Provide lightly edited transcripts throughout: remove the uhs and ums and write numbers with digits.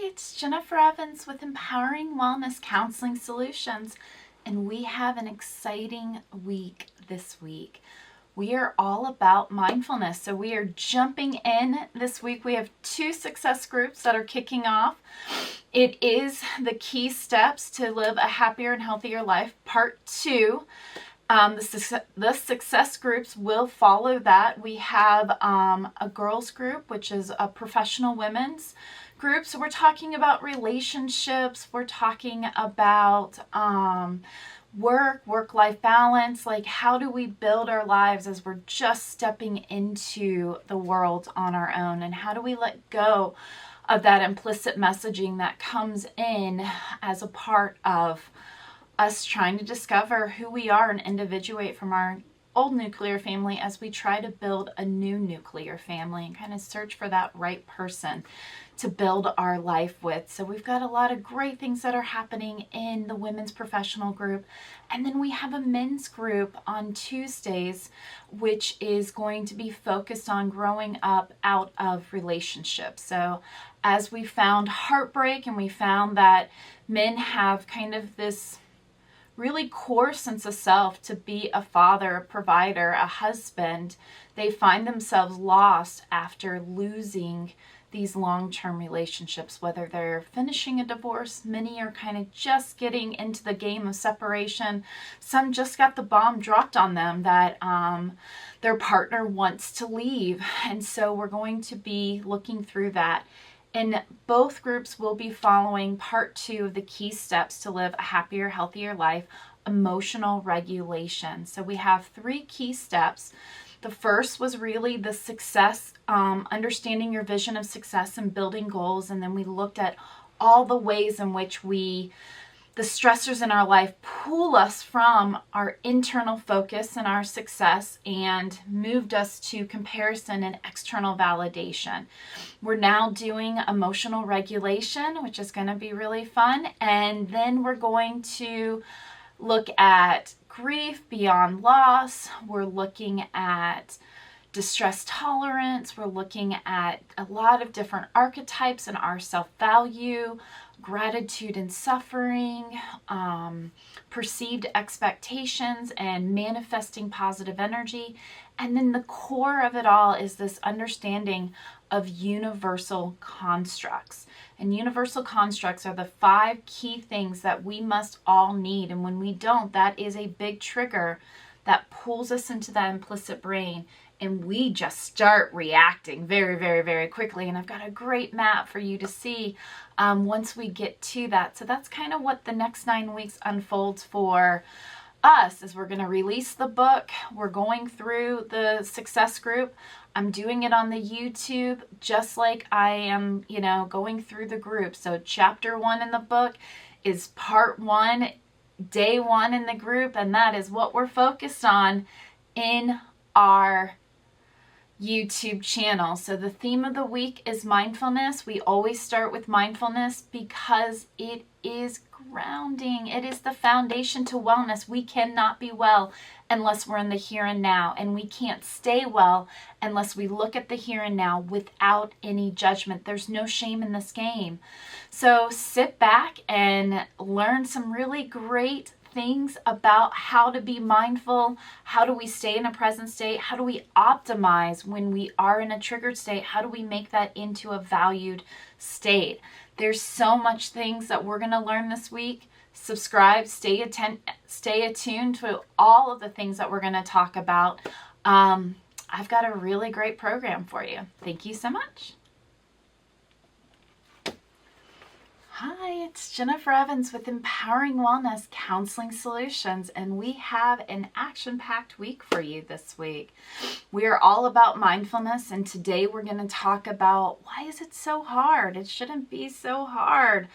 Hi, it's Jennifer Evans with Empowering Wellness Counseling Solutions, and we have an exciting week this week. We are all about mindfulness, so we are jumping in this week. We have 2 success groups that are kicking off. It is the key steps to live a happier and healthier life, part 2. The success groups will follow that. We have a girls group, which is a professional women's group. So we're talking about relationships. We're talking about work-life balance. Like, how do we build our lives as we're just stepping into the world on our own? And how do we let go of that implicit messaging that comes in as a part of us trying to discover who we are and individuate from our old nuclear family as we try to build a new nuclear family and kind of search for that right person to build our life with. So we've got a lot of great things that are happening in the women's professional group. And then we have a men's group on Tuesdays, which is going to be focused on growing up out of relationships. So as we found heartbreak and we found that men have kind of this really core sense of self to be a father, a provider, a husband, they find themselves lost after losing these long-term relationships, whether they're finishing a divorce. Many are kind of just getting into the game of separation. Some just got the bomb dropped on them that their partner wants to leave. And so we're going to be looking through that. And both groups will be following part 2 of the key steps to live a happier, healthier life, emotional regulation. So we have 3 key steps. The first was really the success, understanding your vision of success and building goals. And then we looked at all the ways in which the stressors in our life pull us from our internal focus and our success and moved us to comparison and external validation. We're now doing emotional regulation, which is going to be really fun. And then we're going to look at grief beyond loss. We're looking at distress tolerance. We're looking at a lot of different archetypes in our self-value, gratitude and suffering, perceived expectations, and manifesting positive energy. And then the core of it all is this understanding of universal constructs. And universal constructs are the 5 key things that we must all need. And when we don't, that is a big trigger that pulls us into that implicit brain. And we just start reacting very, very, very quickly. And I've got a great map for you to see once we get to that. So that's kind of what the next 9 weeks unfolds for us, is we're going to release the book. We're going through the success group. I'm doing it on the YouTube just like I am, going through the group. So chapter 1 in the book is part 1, day 1 in the group. And that is what we're focused on in our YouTube channel. So the theme of the week is mindfulness. We always start with mindfulness because it is grounding. It is the foundation to wellness. We cannot be well unless we're in the here and now, and we can't stay well unless we look at the here and now without any judgment. There's no shame in this game. So sit back and learn some really great things about how to be mindful. How do we stay in a present state? How do we optimize when we are in a triggered state? How do we make that into a valued state? There's so much things that we're going to learn this week. Subscribe, stay attuned to all of the things that we're going to talk about. I've got a really great program for you. Thank you so much. Hi, it's Jennifer Evans with Empowering Wellness Counseling Solutions, and we have an action-packed week for you this week. We are all about mindfulness, and today we're going to talk about why is it so hard? It shouldn't be so hard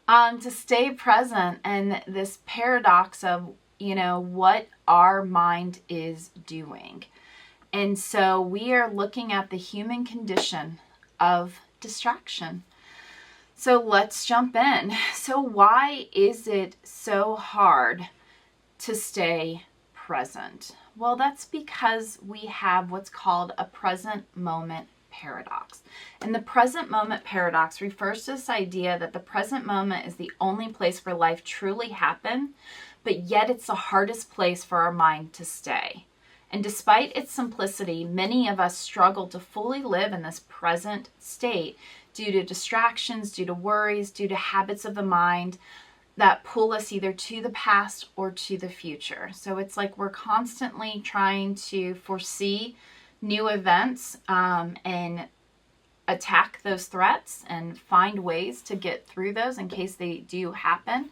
to stay present, and this paradox of, what our mind is doing. And so we are looking at the human condition of distraction. So let's jump in. So why is it so hard to stay present? Well, that's because we have what's called a present moment paradox. And the present moment paradox refers to this idea that the present moment is the only place where life truly happened, but yet it's the hardest place for our mind to stay. And despite its simplicity, many of us struggle to fully live in this present state due to distractions, due to worries, due to habits of the mind that pull us either to the past or to the future. So it's like we're constantly trying to foresee new events and attack those threats and find ways to get through those in case they do happen.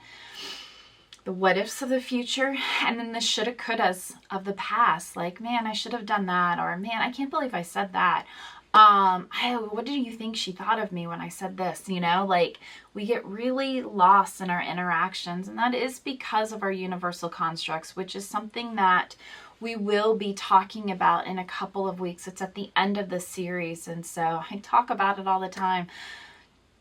The what ifs of the future, and then the shoulda couldas of the past. Like, man, I should have done that, or man, I can't believe I said that. What do you think she thought of me when I said this? You know, like we get really lost in our interactions, and that is because of our universal constructs, which is something that we will be talking about in a couple of weeks. It's at the end of the series, and so I talk about it all the time.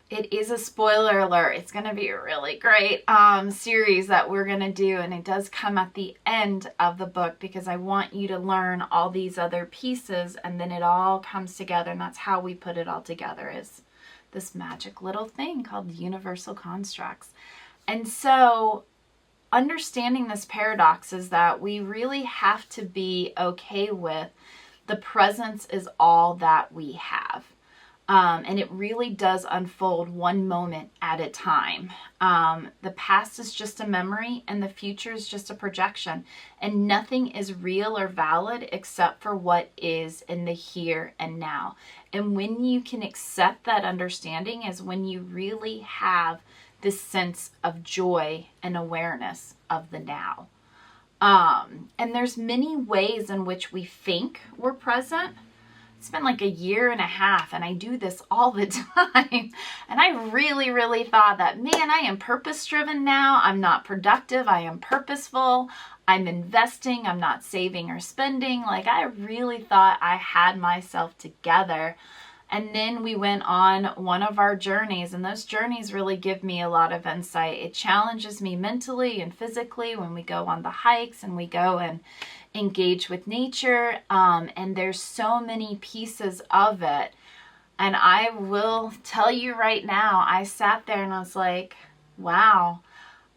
It is a spoiler alert. It's going to be a really great series that we're going to do, and it does come at the end of the book because I want you to learn all these other pieces, and then it all comes together, and that's how we put it all together, is this magic little thing called universal constructs. And so understanding this paradox is that we really have to be okay with the presence is all that we have. And it really does unfold one moment at a time. The past is just a memory and the future is just a projection. And nothing is real or valid except for what is in the here and now. And when you can accept that understanding is when you really have this sense of joy and awareness of the now. And there's many ways in which we think we're present. It's been like a year and a half and I do this all the time. And I really thought that, man, I am purpose driven now. I'm not productive. I am purposeful. I'm investing. I'm not saving or spending. Like I really thought I had myself together. And then we went on one of our journeys, and those journeys really give me a lot of insight. It challenges me mentally and physically when we go on the hikes and we go and engage with nature. And there's so many pieces of it. And I will tell you right now, I sat there and I was like, wow,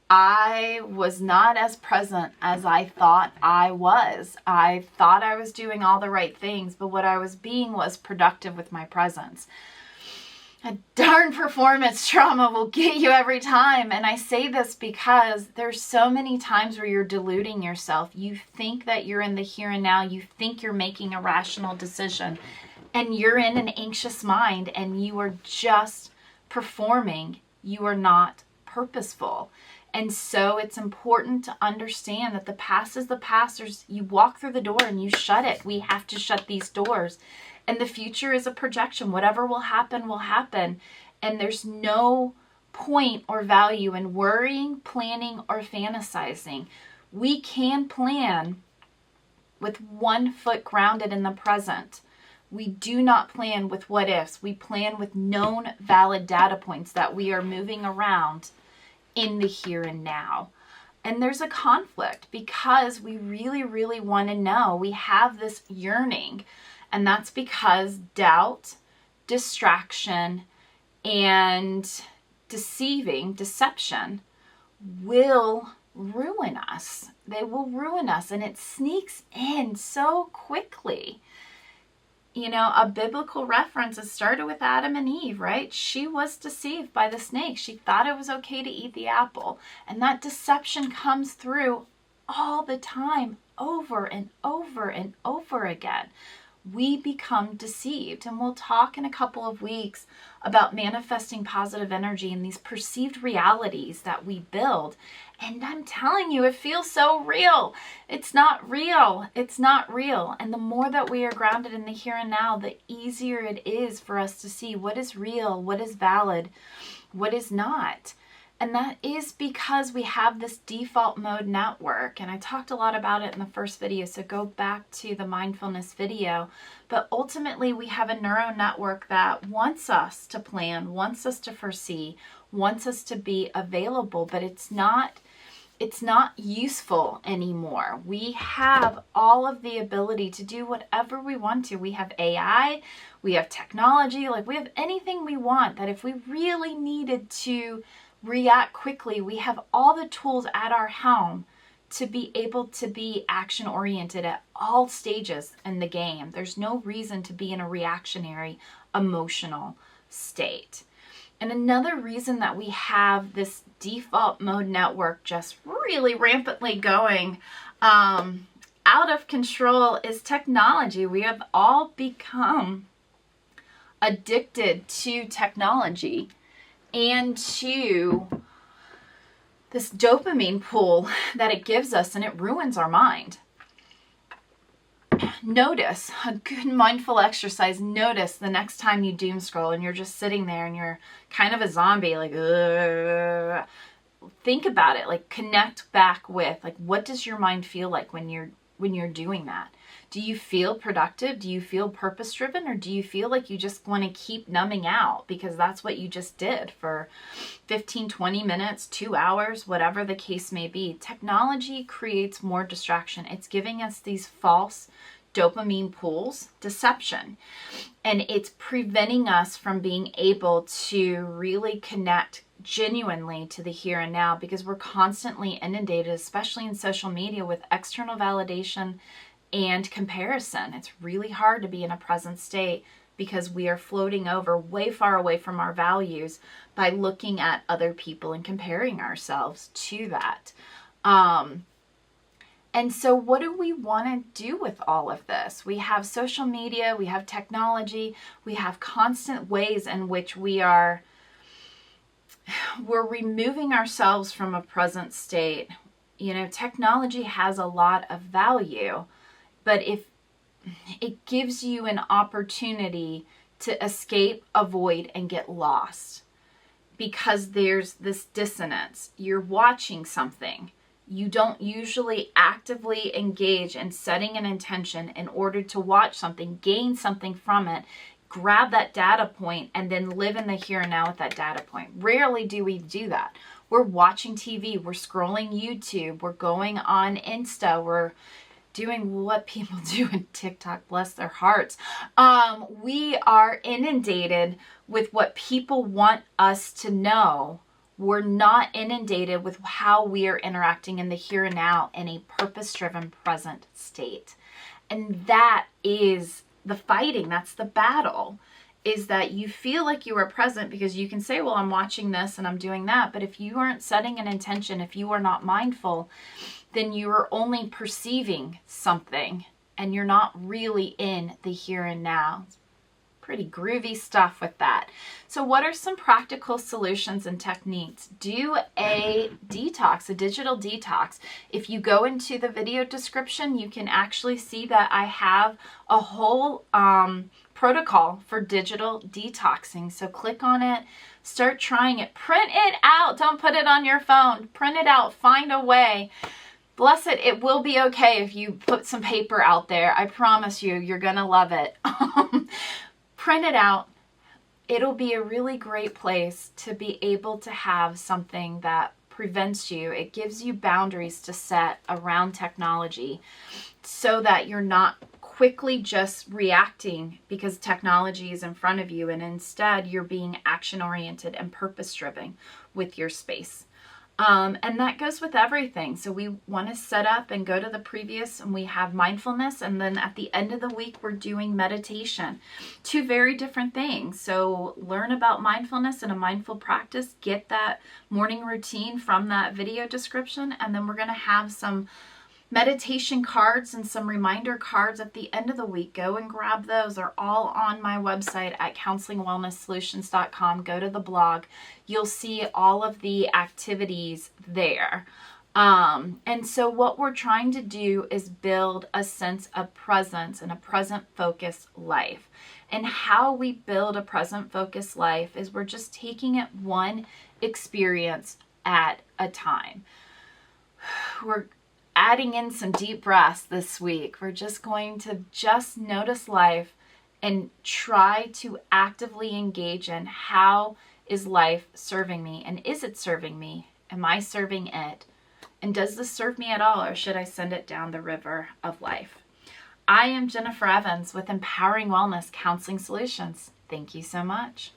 I was not as present as I thought I was. I thought I was doing all the right things, but what I was being was productive with my presence. A darn performance trauma will get you every time. And I say this because there's so many times where you're deluding yourself. You think that you're in the here and now. You think you're making a rational decision. And you're in an anxious mind and you are just performing. You are not purposeful. And so it's important to understand that the past is the past. You walk through the door and you shut it. We have to shut these doors. And the future is a projection. Whatever will happen, will happen. And there's no point or value in worrying, planning, or fantasizing. We can plan with 1 foot grounded in the present. We do not plan with what ifs. We plan with known valid data points that we are moving around in the here and now. And there's a conflict because we really want to know. We have this yearning, and that's because doubt, distraction, and deception will ruin us. They will ruin us, and it sneaks in so quickly. You know, a biblical reference, it started with Adam and Eve, right? She was deceived by the snake. She thought it was okay to eat the apple. And that deception comes through all the time, over and over and over again. We become deceived. And we'll talk in a couple of weeks about manifesting positive energy and these perceived realities that we build. And I'm telling you, it feels so real. It's not real. It's not real. And the more that we are grounded in the here and now, the easier it is for us to see what is real, what is valid, what is not. And that is because we have this default mode network. And I talked a lot about it in the first video, so go back to the mindfulness video. But ultimately, we have a neural network that wants us to plan, wants us to foresee, wants us to be available, but it's not it's not useful anymore. We have all of the ability to do whatever we want to. We have AI, we have technology, like we have anything we want, that if we really needed to react quickly, we have all the tools at our helm to be able to be action oriented at all stages in the game. There's no reason to be in a reactionary, emotional state. And another reason that we have this default mode network just really rampantly going out of control is technology. We have all become addicted to technology and to this dopamine pool that it gives us, and it ruins our mind. Notice a good mindful exercise. Notice the next time you doom scroll and you're just sitting there and you're kind of a zombie, like, ugh. Think about it, like connect back with, like, what does your mind feel like when you're doing that? Do you feel productive? Do you feel purpose driven? Or do you feel like you just want to keep numbing out because that's what you just did for 15, 20 minutes, 2 hours, whatever the case may be? Technology creates more distraction. It's giving us these false dopamine pools, deception, and it's preventing us from being able to really connect genuinely to the here and now, because we're constantly inundated, especially in social media, with external validation and comparison. It's really hard to be in a present state because we are floating over way far away from our values by looking at other people and comparing ourselves to that. And so what do we want to do with all of this? We have social media, we have technology, we have constant ways in which we're removing ourselves from a present state. You know, technology has a lot of value, but if it gives you an opportunity to escape, avoid, and get lost, because there's this dissonance. You're watching something. You don't usually actively engage in setting an intention in order to watch something, gain something from it, grab that data point, and then live in the here and now with that data point. Rarely do we do that. We're watching TV, we're scrolling YouTube, we're going on Insta, we're doing what people do in TikTok, bless their hearts. We are inundated with what people want us to know. We're not inundated with how we are interacting in the here and now in a purpose-driven present state. And that is the fighting. That's the battle, is that you feel like you are present because you can say, well, I'm watching this and I'm doing that. But if you aren't setting an intention, if you are not mindful, then you are only perceiving something and you're not really in the here and now. Pretty groovy stuff with that. So what are some practical solutions and techniques? Do a detox, a digital detox. If you go into the video description, you can actually see that I have a whole protocol for digital detoxing. So click on it, start trying it, print it out. Don't put it on your phone. Print it out, find a way. Bless it, it will be okay if you put some paper out there. I promise you, you're gonna love it. Print it out. It'll be a really great place to be able to have something that prevents you. It gives you boundaries to set around technology so that you're not quickly just reacting because technology is in front of you, and instead you're being action oriented and purpose driven with your space. And that goes with everything. So we want to set up and go to the previous, and we have mindfulness. And then at the end of the week, we're doing meditation. Two very different things. So learn about mindfulness and a mindful practice. Get that morning routine from that video description. And then we're going to have some meditation cards and some reminder cards at the end of the week. Go and grab those. They're all on my website at counselingwellnesssolutions.com. Go to the blog. You'll see all of the activities there. And so what we're trying to do is build a sense of presence and a present focused life. And how we build a present focused life is we're just taking it one experience at a time. We're adding in some deep breaths this week. We're just going to just notice life and try to actively engage in how is life serving me, and is it serving me? Am I serving it? And does this serve me at all, or should I send it down the river of life? I am Jennifer Evans with Empowering Wellness Counseling Solutions. Thank you so much.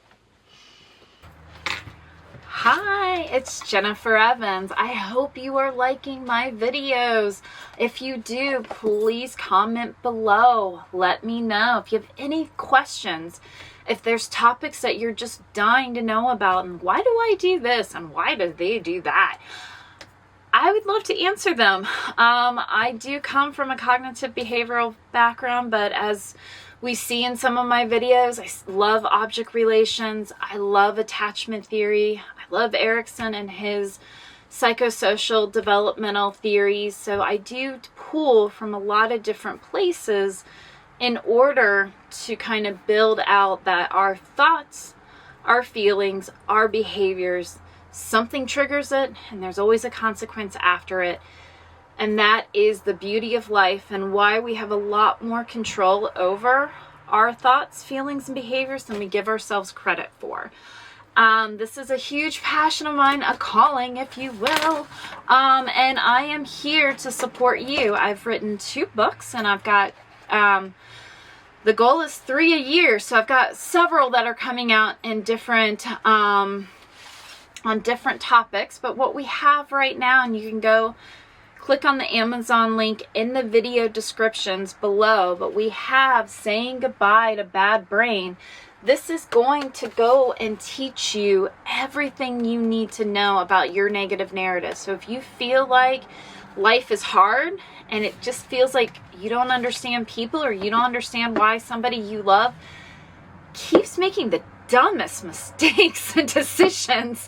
Hi, it's Jennifer Evans. I hope you are liking my videos. If you do, please comment below. Let me know if you have any questions. If there's topics that you're just dying to know about, and why do I do this and why do they do that? I would love to answer them. I do come from a cognitive behavioral background, but as we see in some of my videos, I love object relations. I love attachment theory. I love Erickson and his psychosocial developmental theories. So I do pull from a lot of different places in order to kind of build out that our thoughts, our feelings, our behaviors, something triggers it, and there's always a consequence after it. And that is the beauty of life and why we have a lot more control over our thoughts, feelings, and behaviors than we give ourselves credit for. This is a huge passion of mine, a calling, if you will. And I am here to support you. I've written 2 books, and I've got, the goal is 3 a year. So I've got several that are coming out in different, on different topics. But what we have right now, and you can go click on the Amazon link in the video descriptions below, but we have Saying Goodbye to Bad Brain. This is going to go and teach you everything you need to know about your negative narrative. So if you feel like life is hard and it just feels like you don't understand people, or you don't understand why somebody you love keeps making the dumbest mistakes and decisions,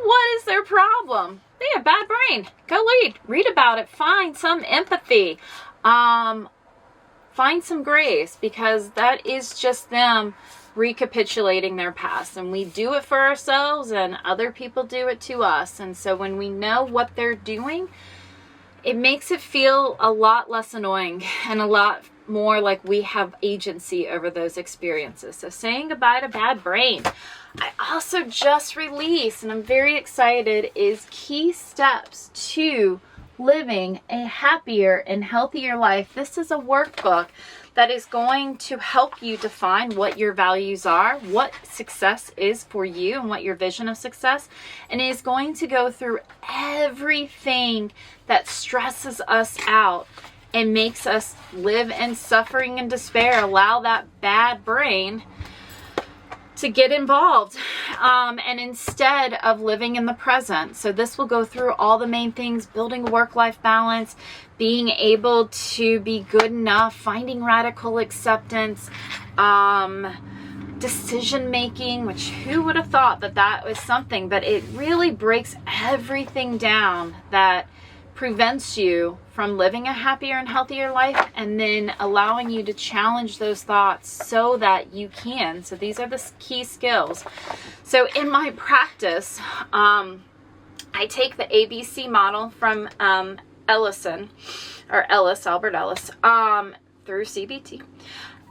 what is their problem? They have bad brain. Go read about it. Find some empathy. Find some grace, because that is just them recapitulating their past. And we do it for ourselves, and other people do it to us. And so when we know what they're doing, it makes it feel a lot less annoying and a lot more like we have agency over those experiences. So Saying Goodbye to Bad Brain. I also just released, and I'm very excited, is Key Steps to Living a Happier and Healthier Life. This is a workbook that is going to help you define what your values are, what success is for you, and what your vision of success, and it is going to go through everything that stresses us out and makes us live in suffering and despair, allow that bad brain to get involved, and instead of living in the present. So this will go through all the main things: building a work-life balance, being able to be good enough, finding radical acceptance, decision making, which who would have thought that that was something, but it really breaks everything down that prevents you from living a happier and healthier life, and then allowing you to challenge those thoughts so that you can. So these are the key skills. So in my practice, I take the ABC model from Albert Ellis, through CBT.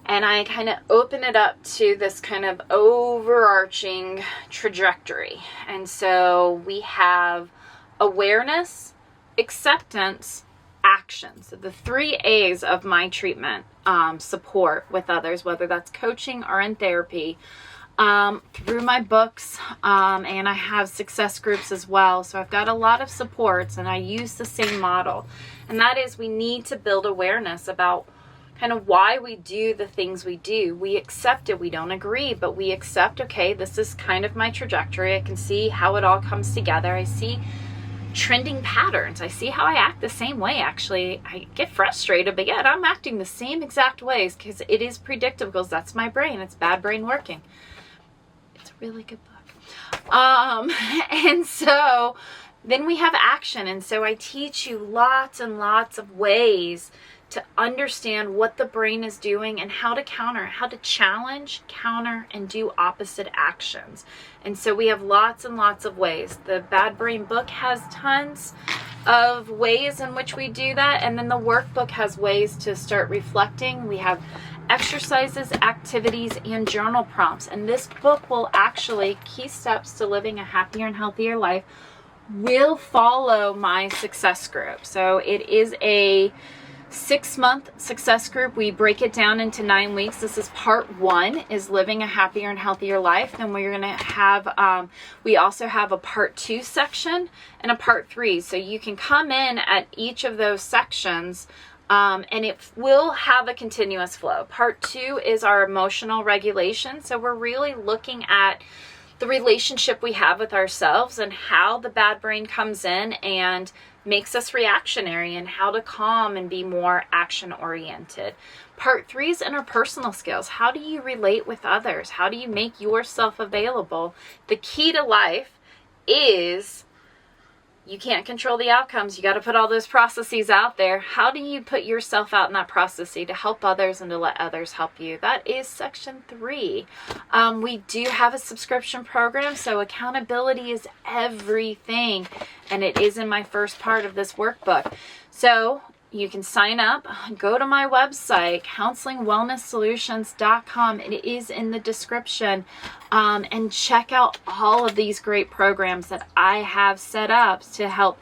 And I kind of open it up to this kind of overarching trajectory. And so we have awareness, acceptance, action. So the 3 A's of my treatment support with others, whether that's coaching or in therapy, through my books, and I have success groups as well. So I've got a lot of supports, and I use the same model. And that is, we need to build awareness about kind of why we do the things we do. We accept it. We don't agree, but we accept, okay, this is kind of my trajectory. I can see how it all comes together. I see trending patterns. I see how I act the same way. Actually, I get frustrated, but yet I'm acting the same exact ways because it is predictable, because that's my brain. It's bad brain working. It's a really good book. And so then we have action. And so I teach you lots and lots of ways to understand what the brain is doing and how to counter, how to challenge, counter, and do opposite actions. And so we have lots and lots of ways. The Bad Brain book has tons of ways in which we do that. And then the workbook has ways to start reflecting. We have exercises, activities, and journal prompts. And this book will actually, Key Steps to Living a Happier and Healthier Life, will follow my success group. So it is a 6-month success group. We break it down into 9 weeks. This is part 1, is living a happier and healthier life. Then we're going to have, we also have a part 2 section and a part 3. So you can come in at each of those sections, and it will have a continuous flow. Part 2 is our emotional regulation. So we're really looking at the relationship we have with ourselves and how the bad brain comes in and makes us reactionary, and how to calm and be more action oriented. Part 3 is interpersonal skills. How do you relate with others? How do you make yourself available? The key to life is you can't control the outcomes. You got to put all those processes out there. How do you put yourself out in that process to help others and to let others help you? That is section 3. We do have a subscription program, so accountability is everything, and it is in my first part of this workbook. So you can sign up, go to my website, counselingwellnesssolutions.com. It is in the description, and check out all of these great programs that I have set up to help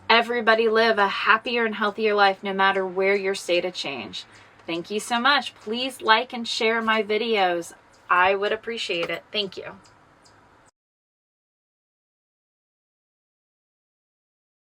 everybody live a happier and healthier life, no matter where your state of change. Thank you so much. Please like and share my videos. I would appreciate it. Thank you.